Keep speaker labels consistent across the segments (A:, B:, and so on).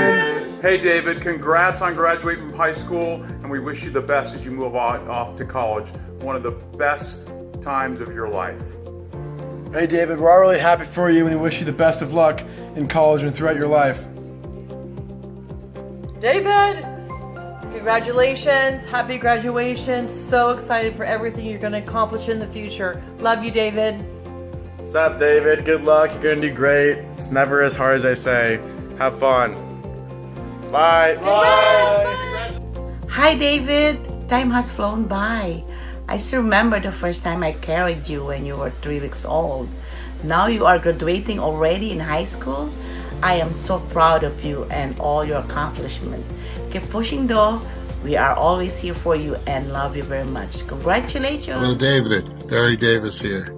A: David!
B: Hey David, congrats on graduating from high school, and we wish you the best as you move off to college. One of the best times of your life.
A: Hey David, we're all really happy for you and we wish you the best of luck in college and throughout your life.
C: David, congratulations, happy graduation. So excited for everything you're going to accomplish in the future. Love you, David.
D: What's up, David? Good luck. You're going to do great. It's never as hard as I say. Have fun. Bye.
C: Bye.
E: Hi, David. Time has flown by. I still remember the first time I carried you when you were 3 weeks old. Now you are graduating already in high school. I am so proud of you and all your accomplishments. Keep pushing though. We are always here for you and love you very much. Congratulations.
F: Hello, David. Barry Davis here.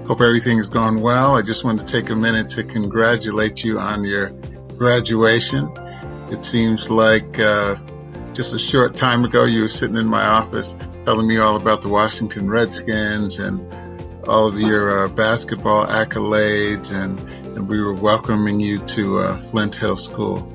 F: Hope everything has gone well. I just wanted to take a minute to congratulate you on your graduation. It seems like just a short time ago you were sitting in my office telling me all about the Washington Redskins and all of your basketball accolades, and we were welcoming you to Flint Hill School.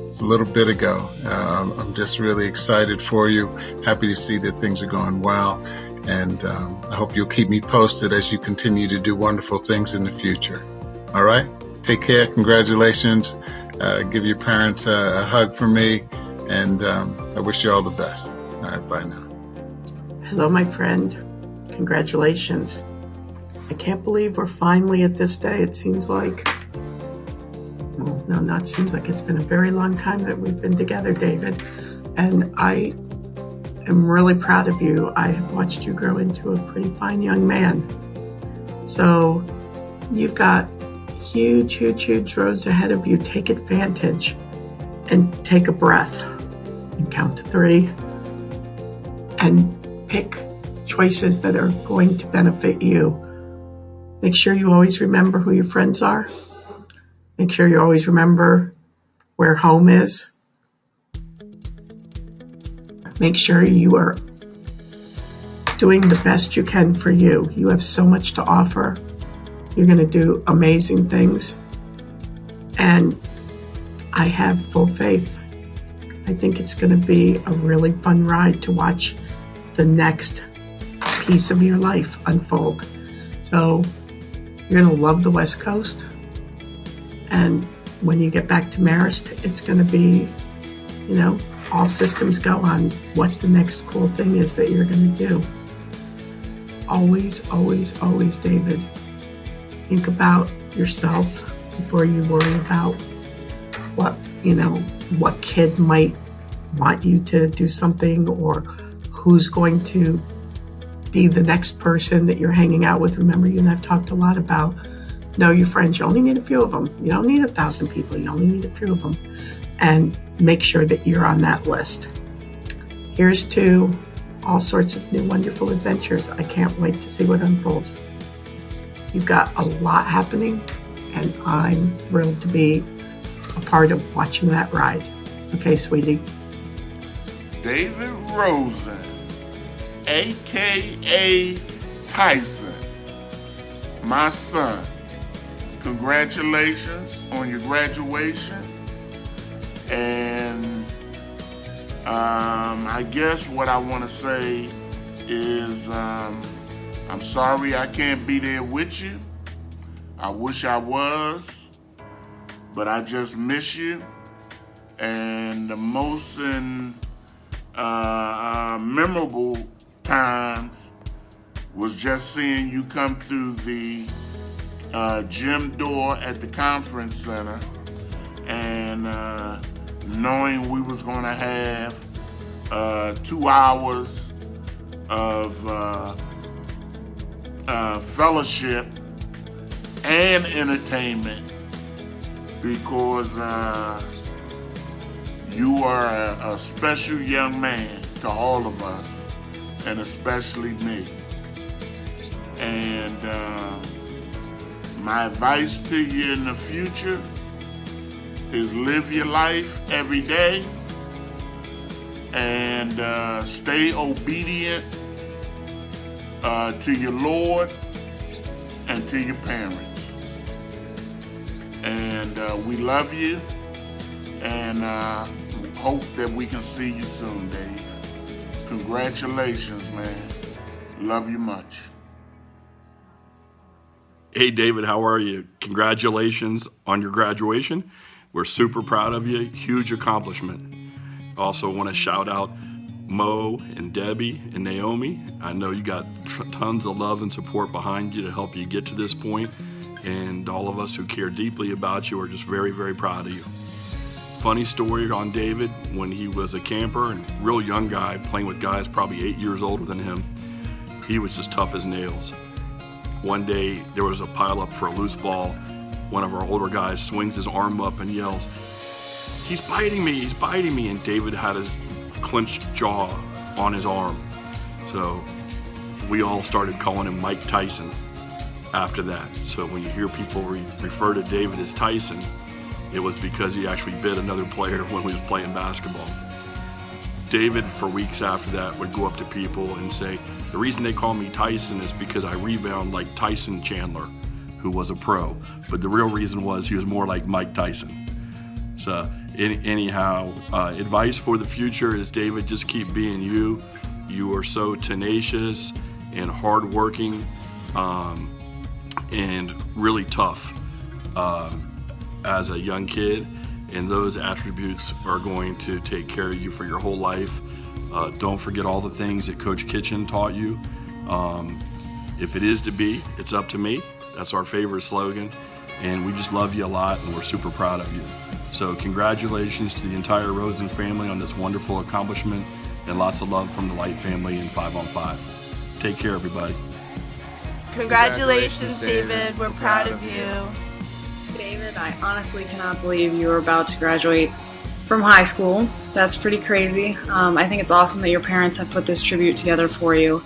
F: It's a little bit ago. I'm just really excited for you. Happy to see that things are going well. And I hope you'll keep me posted as you continue to do wonderful things in the future. All right? Take care. Congratulations. Give your parents a hug from me. And I wish you all the best. All right, bye now.
G: Hello, my friend. Congratulations. I can't believe we're finally at this day. It seems like, well, no, not seems like. It's been a very long time that we've been together, David. And I am really proud of you. I have watched you grow into a pretty fine young man. So you've got huge, huge, huge roads ahead of you. Take advantage and take a breath and count to 3 and pick choices that are going to benefit you. Make sure you always remember who your friends are. Make sure you always remember where home is. Make sure you are doing the best you can for you. You have so much to offer. You're going to do amazing things. And I have full faith. I think it's going to be a really fun ride to watch the next piece of your life unfold. So you're going to love the West Coast. And when you get back to Marist, it's going to be, all systems go on what the next cool thing is that you're going to do. Always, always, always, David, think about yourself before you worry about what kid might want you to do something or who's going to be the next person that you're hanging out with. Remember, you and I've talked a lot about know your friends. You only need a few of them. You don't need 1,000 people. You only need a few of them. And make sure that you're on that list. Here's to all sorts of new wonderful adventures. I can't wait to see what unfolds. You've got a lot happening, and I'm thrilled to be a part of watching that ride. Okay, sweetie.
H: David Rosen, a.k.a. Tyson, my son. Congratulations on your graduation. And I guess what I want to say is I'm sorry I can't be there with you. I wish I was, but I just miss you. And the most memorable times was just seeing you come through the gym door at the conference center and knowing we was going to have 2 hours of fellowship and entertainment, because you are a special young man to all of us, and especially me. And my advice to you in the future is live your life every day and stay obedient to your Lord and to your parents. And we love you, and hope that we can see you soon, Dave. Congratulations, man. Love you much.
I: Hey, David, how are you? Congratulations on your graduation. We're super proud of you. Huge accomplishment. Also want to shout out Mo and Debbie and Naomi. I know you got tons of love and support behind you to help you get to this point, and all of us who care deeply about you are just very, very proud of you. Funny story on David, when he was a camper and real young guy playing with guys probably 8 years older than him, he was just tough as nails. One day there was a pile up for a loose ball. One of our older guys swings his arm up and yells, "He's biting me, he's biting me," and David had his clenched jaw on his arm. So we all started calling him Mike Tyson after that. So when you hear people refer to David as Tyson, it was because he actually bit another player when we was playing basketball. David, for weeks after that, would go up to people and say, "The reason they call me Tyson is because I rebound like Tyson Chandler, who was a pro. But the real reason was he was more like Mike Tyson." So anyhow, advice for the future is, David, just keep being you. You are so tenacious and hardworking and really tough as a young kid, and those attributes are going to take care of you for your whole life. Don't forget all the things that Coach Kitchen taught you. If it is to be, it's up to me. That's our favorite slogan, and we just love you a lot, and we're super proud of you. So congratulations to the entire Rosen family on this wonderful accomplishment, and lots of love from the Light family in 5 on 5. Take care, everybody.
J: Congratulations, David. We're proud of you.
K: David, I honestly cannot believe you were about to graduate from high school. That's pretty crazy. I think it's awesome that your parents have put this tribute together for you.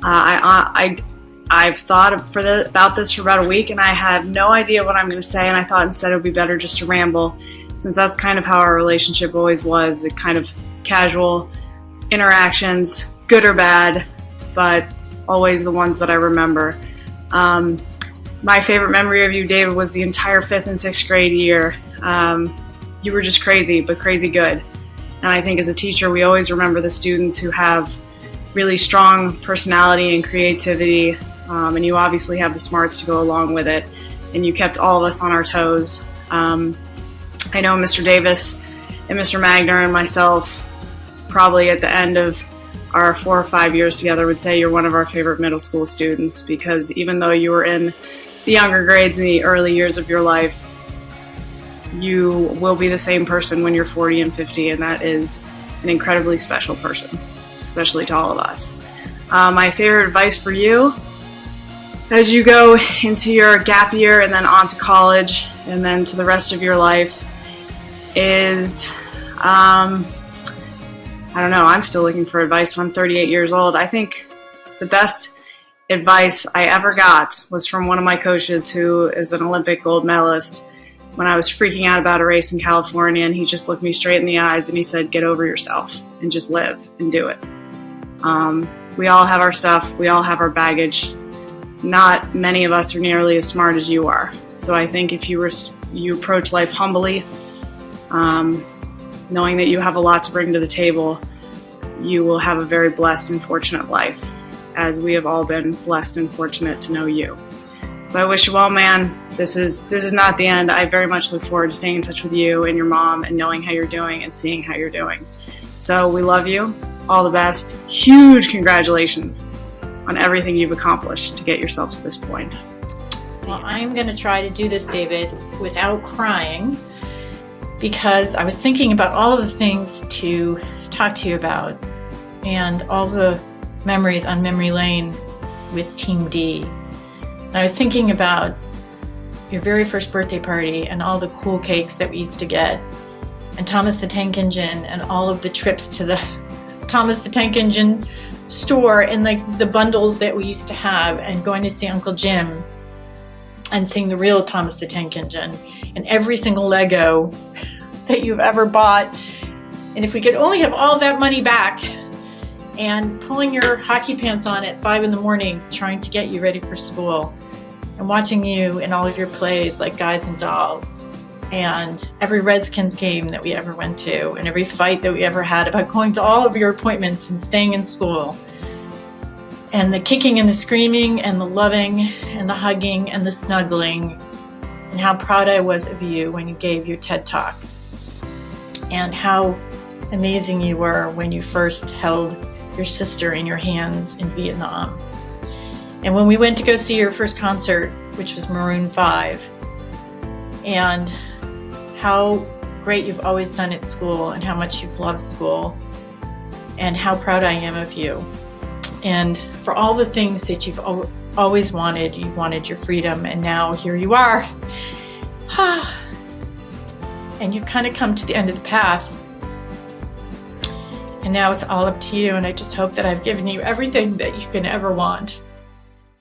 K: I've thought about this for about a week, and I had no idea what I'm going to say, and I thought instead it would be better just to ramble, since that's kind of how our relationship always was, the kind of casual interactions, good or bad, but always the ones that I remember. My favorite memory of you, David, was the entire 5th and 6th grade year. You were just crazy, but crazy good. And I think as a teacher, we always remember the students who have really strong personality and creativity, and you obviously have the smarts to go along with it, and you kept all of us on our toes. I know Mr. Davis and Mr. Magner and myself, probably at the end of our 4 or 5 years together, would say you're one of our favorite middle school students, because even though you were in the younger grades in the early years of your life, you will be the same person when you're 40 and 50, and that is an incredibly special person, especially to all of us. My favorite advice for you as you go into your gap year and then on to college and then to the rest of your life is, I don't know, I'm still looking for advice and I'm 38 years old. I think the best advice I ever got was from one of my coaches who is an Olympic gold medalist when I was freaking out about a race in California, and he just looked me straight in the eyes and he said, "Get over yourself and just live and do it." We all have our stuff, we all have our baggage. Not many of us are nearly as smart as you are. So I think if you approach life humbly, knowing that you have a lot to bring to the table, you will have a very blessed and fortunate life, as we have all been blessed and fortunate to know you. So I wish you well, man. This is not the end. I very much look forward to staying in touch with you and your mom and knowing how you're doing and seeing how you're doing. So we love you. All the best. Huge congratulations on everything you've accomplished to get yourself to this point.
J: Well, I'm going to try to do this, David, without crying, because I was thinking about all of the things to talk to you about and all the memories on memory lane with Team D. And I was thinking about your very first birthday party and all the cool cakes that we used to get, and Thomas the Tank Engine, and all of the trips to the Thomas the Tank Engine store, and like the bundles that we used to have, and going to see Uncle Jim and seeing the real Thomas the Tank Engine, and every single Lego that you've ever bought. And if we could only have all that money back, and pulling your hockey pants on at 5 in the morning trying to get you ready for school, and watching you in all of your plays like Guys and Dolls, and every Redskins game that we ever went to, and every fight that we ever had, about going to all of your appointments and staying in school, and the kicking and the screaming and the loving and the hugging and the snuggling, and how proud I was of you when you gave your TED Talk, and how amazing you were when you first held your sister in your hands in Vietnam. And when we went to go see your first concert, which was Maroon 5, and how great you've always done at school and how much you've loved school and how proud I am of you. And for all the things that you've always wanted, you've wanted your freedom, and now here you are. And you've kind of come to the end of the path. And now it's all up to you, and I just hope that I've given you everything that you can ever want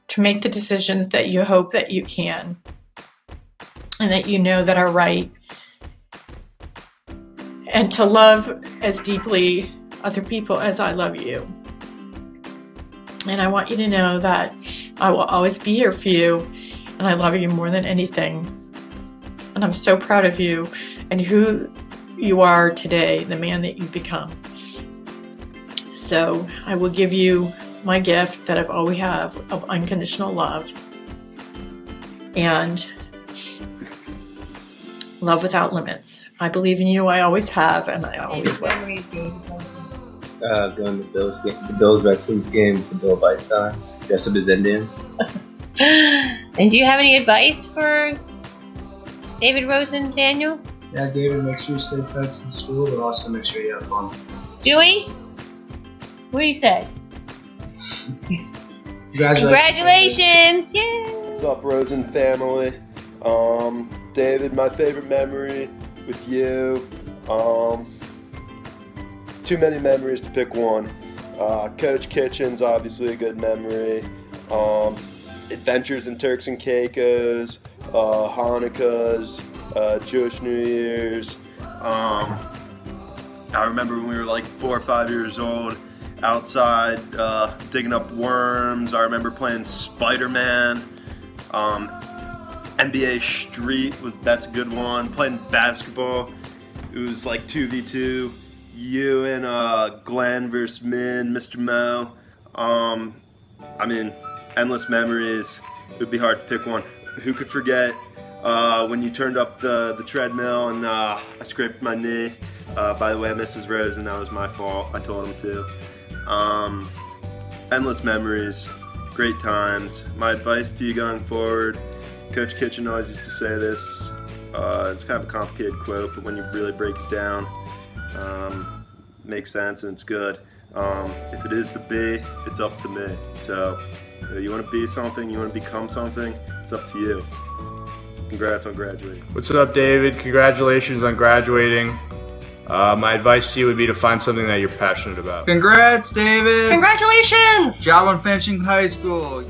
J: to make the decisions that you hope that you can and that you know that are right, and to love as deeply other people as I love you. And I want you to know that I will always be here for you, and I love you more than anything. And I'm so proud of you and who you are today, the man that you've become. So I will give you my gift that I've always have of unconditional love and love without limits. I believe in you. I always have, and I always will.
L: Going to the Bills Redskins game for Bill Bites on, dressed up as Indians.
M: And do you have any advice for David Rosen, Daniel?
N: Yeah, David, make sure you stay focused in school, but also make sure you have fun.
M: Dewey? What do you say?
N: Congratulations!
M: Yay!
O: What's up, Rosen family? David, my favorite memory with you. Too many memories to pick one. Coach Kitchen's obviously a good memory. Adventures in Turks and Caicos, Hanukkahs, Jewish New Year's. I remember when we were like 4 or 5 years old, outside digging up worms. I remember playing Spider-Man. NBA Street, that's a good one. Playing basketball, it was like 2v2. You and Glenn versus Min, Mr. Mo. I mean, endless memories. It would be hard to pick one. Who could forget when you turned up the treadmill and I scraped my knee? By the way, Mrs. Rosen, that was my fault. I told him to. Endless memories, great times. My advice to you going forward, Coach Kitchen always used to say this. It's kind of a complicated quote, but when you really break it down, makes sense and it's good. If it is to be, it's up to me. So you want to be something, you want to become something, it's up to you. Congrats on graduating.
D: What's up, David? Congratulations on graduating. My advice to you would be to find something that you're passionate about.
N: Congrats, David!
M: Congratulations!
N: Job on finishing high school.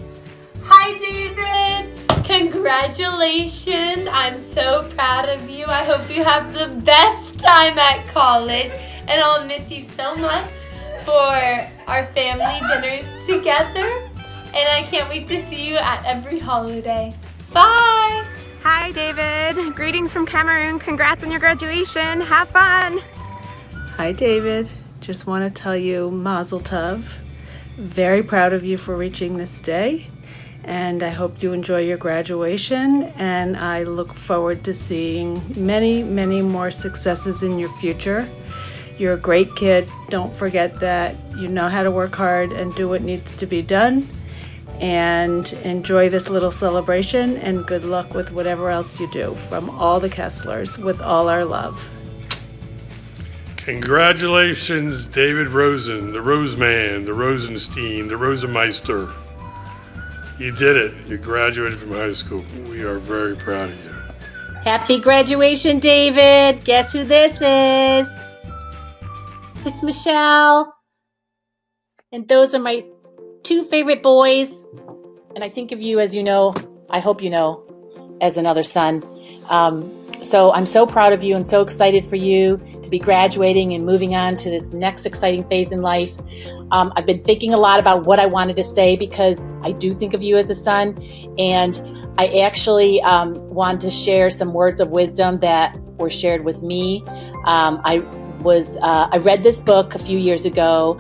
P: Hi, David! Congratulations! I'm so proud of you. I hope you have the best time at college, and I'll miss you so much for our family dinners together, and I can't wait to see you at every holiday. Bye!
Q: Hi, David. Greetings from Cameroon. Congrats on your graduation. Have fun.
R: Hi, David. Just want to tell you Mazel Tov. Very proud of you for reaching this day. And I hope you enjoy your graduation. And I look forward to seeing many, many more successes in your future. You're a great kid. Don't forget that you know how to work hard and do what needs to be done. And enjoy this little celebration, and good luck with whatever else you do. From all the Kesslers, with all our love.
S: Congratulations, David Rosen, the Roseman, the Rosenstein, the Rosenmeister. You did it. You graduated from high school. We are very proud of you.
M: Happy graduation, David. Guess who this is? It's Michelle. And those are my 2 favorite boys. And I think of you, as you know, I hope you know, as another son. So I'm so proud of you and so excited for you to be graduating and moving on to this next exciting phase in life. I've been thinking a lot about what I wanted to say because I do think of you as a son. And
T: I actually wanted to share some words of wisdom that were shared with me. I read this book a few years ago,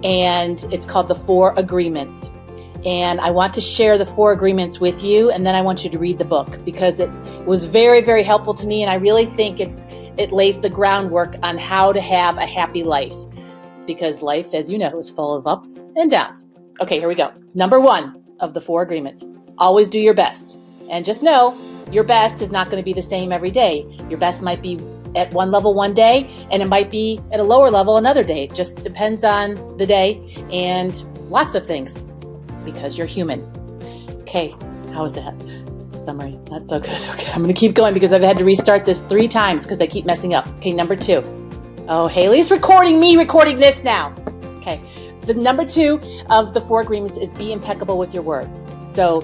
T: and it's called The 4 Agreements. And I want to share the 4 agreements with you, and then I want you to read the book because it was very, very helpful to me, and I really think it lays the groundwork on how to have a happy life, because life, as you know, is full of ups and downs. Okay, here we go. Number 1 of the 4 agreements: always do your best. And just know, your best is not going to be the same every day. Your best might be at one level one day, and it might be at a lower level another day. It just depends on the day and lots of things, because you're human. Okay, how was that? Summary, not so good. Okay, I'm going to keep going because I've had to restart this 3 times because I keep messing up. Okay, number 2. Oh, Haley's recording me recording this now. Okay, the number 2 of the 4 agreements is be impeccable with your word. So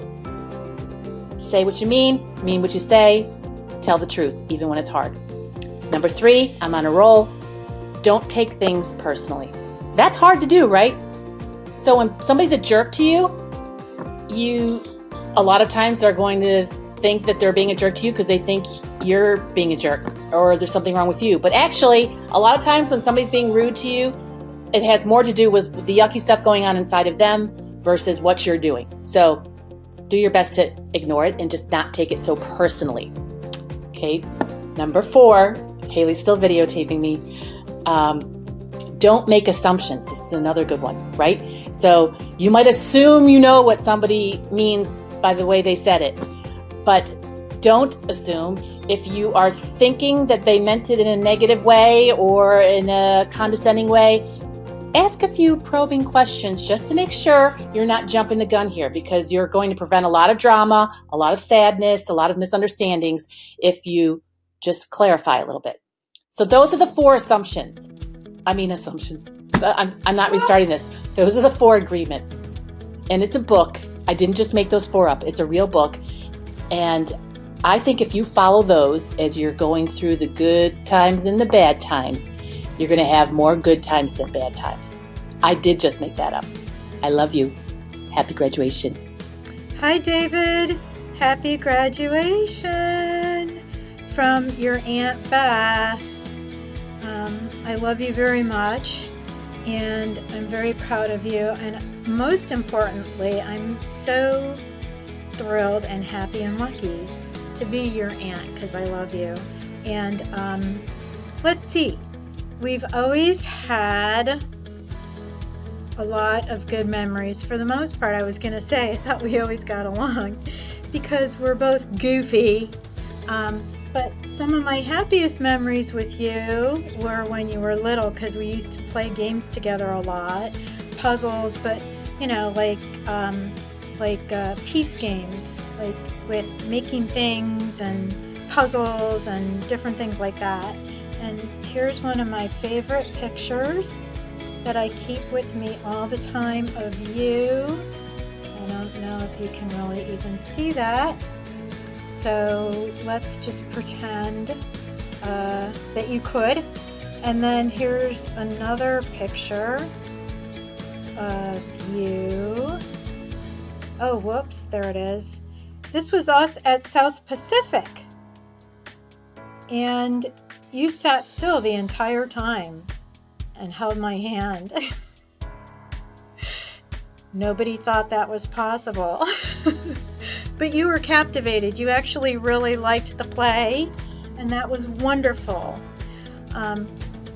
T: say what you mean what you say, tell the truth, even when it's hard. Number 3, I'm on a roll. Don't take things personally. That's hard to do, right? So when somebody's a jerk to you, a lot of times are going to think that they're being a jerk to you because they think you're being a jerk or there's something wrong with you. But actually, a lot of times when somebody's being rude to you, it has more to do with the yucky stuff going on inside of them versus what you're doing. So do your best to ignore it and just not take it so personally. Okay, number 4, Haley's still videotaping me. Don't make assumptions. This is another good one, right? So you might assume you know what somebody means by the way they said it, but don't assume. If you are thinking that they meant it in a negative way or in a condescending way, ask a few probing questions just to make sure you're not jumping the gun here, because you're going to prevent a lot of drama, a lot of sadness, a lot of misunderstandings if you just clarify a little bit. So those are the 4 assumptions. I'm not restarting this. Those are the 4 agreements. And it's a book. I didn't just make those 4 up. It's a real book. And I think if you follow those as you're going through the good times and the bad times, you're going to have more good times than bad times. I did just make that up. I love you. Happy graduation.
U: Hi, David. Happy graduation from your Aunt Beth. I love you very much, and I'm very proud of you. And most importantly, I'm so thrilled and happy and lucky to be your aunt because I love you. And let's see. We've always had a lot of good memories. For the most part, I was going to say, I thought we always got along because we're both goofy. But some of my happiest memories with you were when you were little, because we used to play games together a lot, puzzles, but like piece games, like with making things and puzzles and different things like that. And here's one of my favorite pictures that I keep with me all the time of you. I don't know if you can really even see that. So let's just pretend that you could. And then here's another picture of you. Oh, whoops, there it is. This was us at South Pacific. And you sat still the entire time and held my hand. Nobody thought that was possible. But you were captivated. You actually really liked the play, and that was wonderful.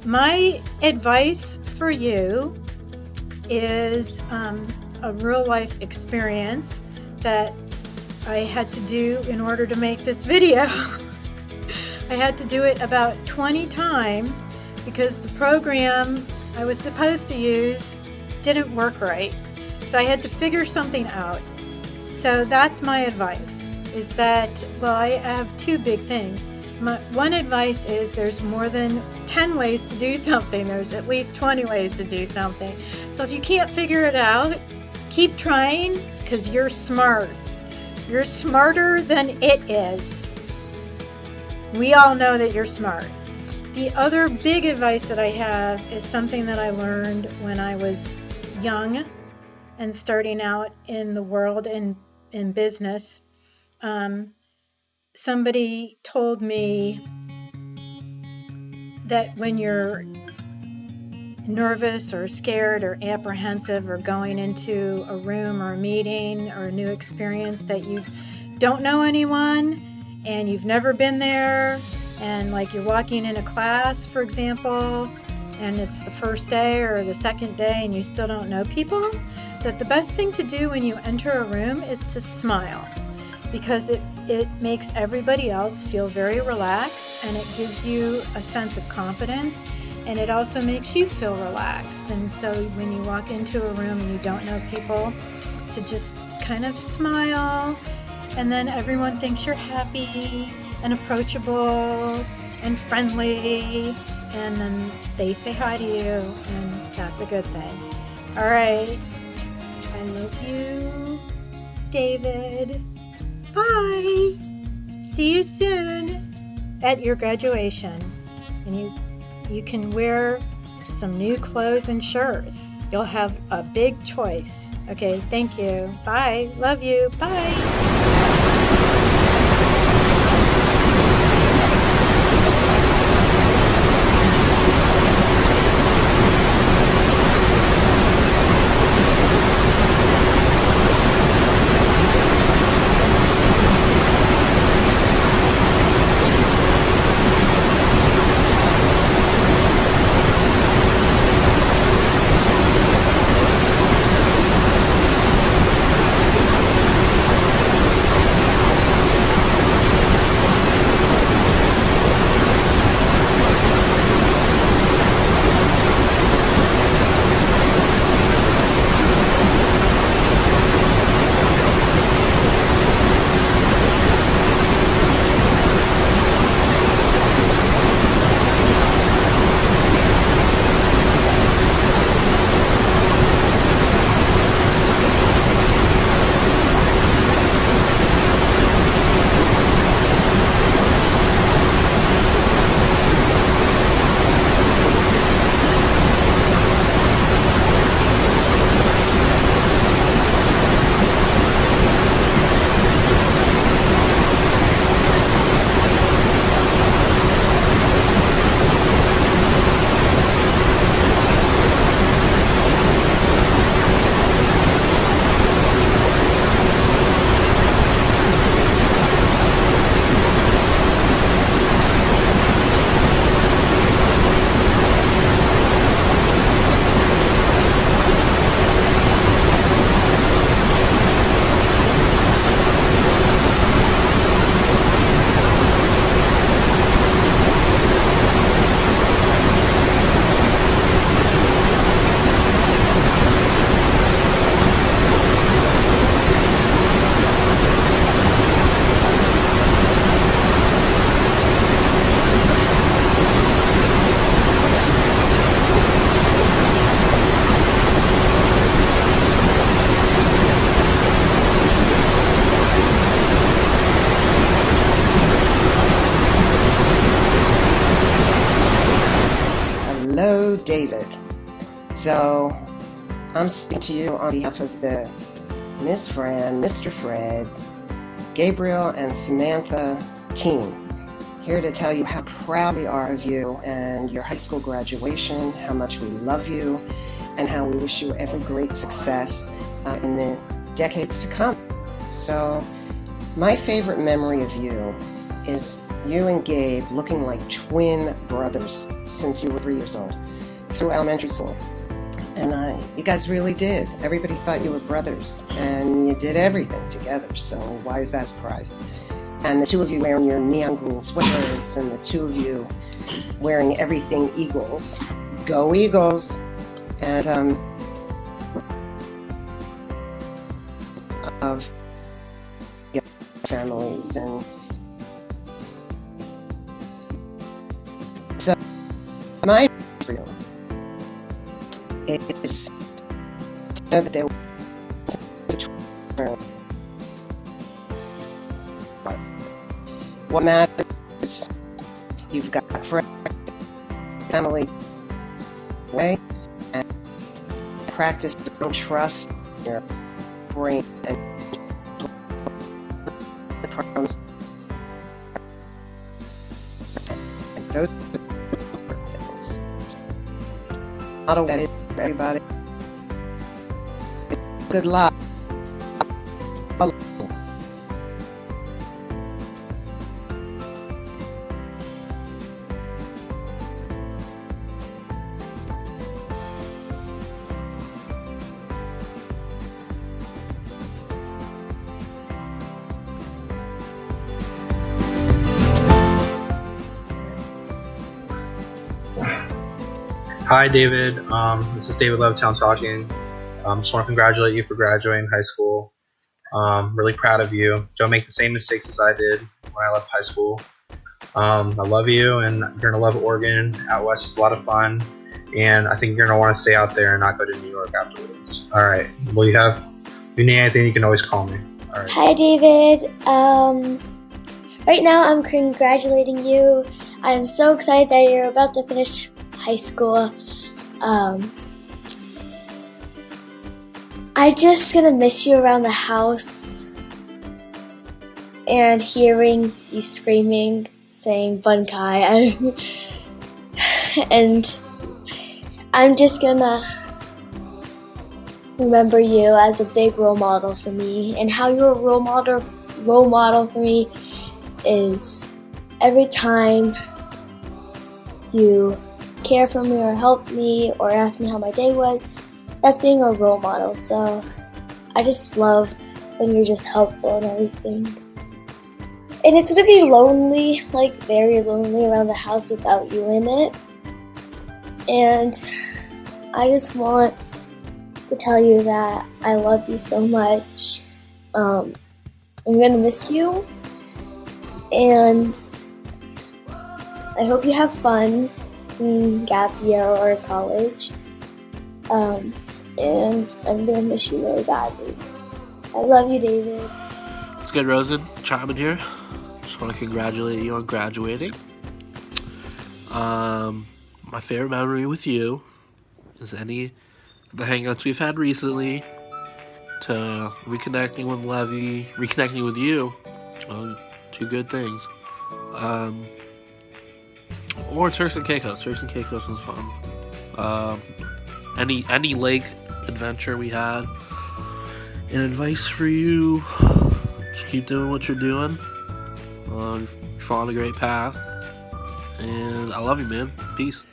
U: My advice for you is a real life experience that I had to do in order to make this video. I had to do it about 20 times because the program I was supposed to use didn't work right. So I had to figure something out. So that's my advice, is that, well, I have 2 big things. One advice is there's more than 10 ways to do something. There's at least 20 ways to do something. So if you can't figure it out, keep trying, because you're smart. You're smarter than it is. We all know that you're smart. The other big advice that I have is something that I learned when I was young and starting out in the world in business. Somebody told me that when you're nervous or scared or apprehensive or going into a room or a meeting or a new experience that you don't know anyone and you've never been there, and like you're walking in a class, for example, and it's the first day or the second day and you still don't know people, that the best thing to do when you enter a room is to smile, because it makes everybody else feel very relaxed, and it gives you a sense of confidence, and it also makes you feel relaxed. And so when you walk into a room and you don't know people, to just kind of smile, and then everyone thinks you're happy and approachable and friendly, and then they say hi to you, and that's a good thing. All right. I love you, David. Bye. See you soon at your graduation. And you can wear some new clothes and shirts. You'll have a big choice. Okay, thank you. Bye. Love you. Bye.
B: Hello, David. So, I'm speaking to you on behalf of the Miss Fran, Mr. Fred, Gabriel, and Samantha team. Here to tell you how proud we are of you and your high school graduation, how much we love you, and how we wish you every great success in the decades to come. So, my favorite memory of you is you and Gabe looking like twin brothers since you were 3 years old through elementary school. And you guys really did. Everybody thought you were brothers, and you did everything together, so why is that a surprise? And the two of you wearing your neon green sweatshirts, and the two of you wearing everything Eagles. Go Eagles! And of families, and so my for you is to know that there was what matters. You've got friends, family, way, and practice trust your brain and comes. And those not a that is for everybody. Good luck.
L: Hi, David. This is David Levitown talking. Just want to congratulate you for graduating high school. Really proud of you. Don't make the same mistakes as I did when I left high school. I love you, and you're gonna love Oregon. Out west is a lot of fun, and I think you're gonna want to stay out there and not go to New York afterwards. All right. Well, if you need anything, you can always call me. All right.
A: Hi, David. Right now I'm congratulating you. I'm so excited that you're about to finish high school. I just gonna miss you around the house and hearing you screaming, saying Bunkai, and I'm just gonna remember you as a big role model for me. And how you're a role model for me is every time you care for me or help me or ask me how my day was, that's being a role model. So I just love when you're just helpful and everything. And it's gonna be lonely, like very lonely around the house without you in it. And I just want to tell you that I love you so much. I'm gonna miss you, and I hope you have fun in gap year or college. And I'm gonna miss you really badly. I love you, David.
V: It's good, Rosen. Chapman here. Just want to congratulate you on graduating. My favorite memory with you is any of the hangouts we've had recently, to reconnecting with Levy, reconnecting with you. Two good things. Or Turks and Caicos. Turks and Caicos was fun. Any lake adventure we had. And advice for you: just keep doing what you're doing. You're following a great path. And I love you, man. Peace.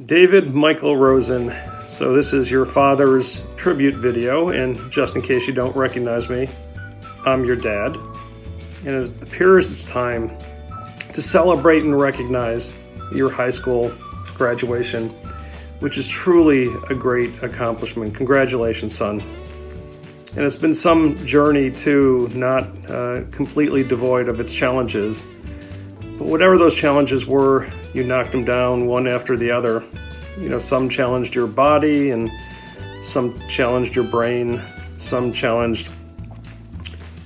W: David Michael Rosen. So this is your father's tribute video, and just in case you don't recognize me, I'm your dad. And it appears it's time to celebrate and recognize your high school graduation, which is truly a great accomplishment. Congratulations, son. And it's been some journey too, not completely devoid of its challenges. But whatever those challenges were, you knocked them down one after the other. You know, some challenged your body, and some challenged your brain, some challenged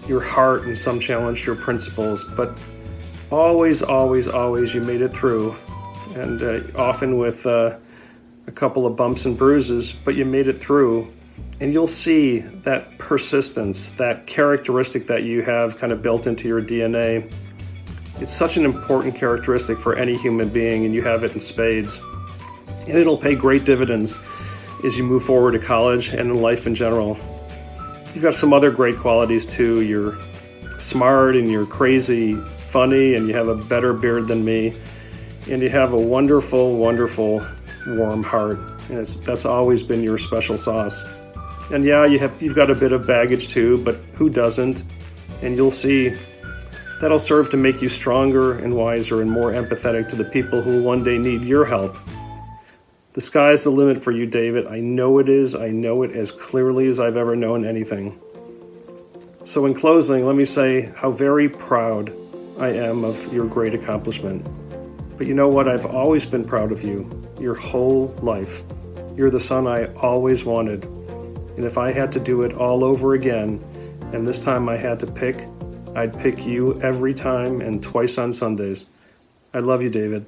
W: your heart, and some challenged your principles. But always, always, always you made it through. And often with a couple of bumps and bruises, but you made it through. And you'll see that persistence, that characteristic that you have kind of built into your DNA. It's such an important characteristic for any human being, and you have it in spades. And it'll pay great dividends as you move forward to college and in life in general. You've got some other great qualities too. You're smart, and you're crazy funny, and you have a better beard than me. And you have a wonderful, wonderful, warm heart. And that's always been your special sauce. And yeah, you've got a bit of baggage too, but who doesn't? And you'll see that'll serve to make you stronger and wiser and more empathetic to the people who one day need your help. The sky's the limit for you, David. I know it is. I know it as clearly as I've ever known anything. So in closing, let me say how very proud I am of your great accomplishment. But you know what? I've always been proud of you, your whole life. You're the son I always wanted. And if I had to do it all over again, and this time I had to pick, I'd pick you every time and twice on Sundays. I love you, David.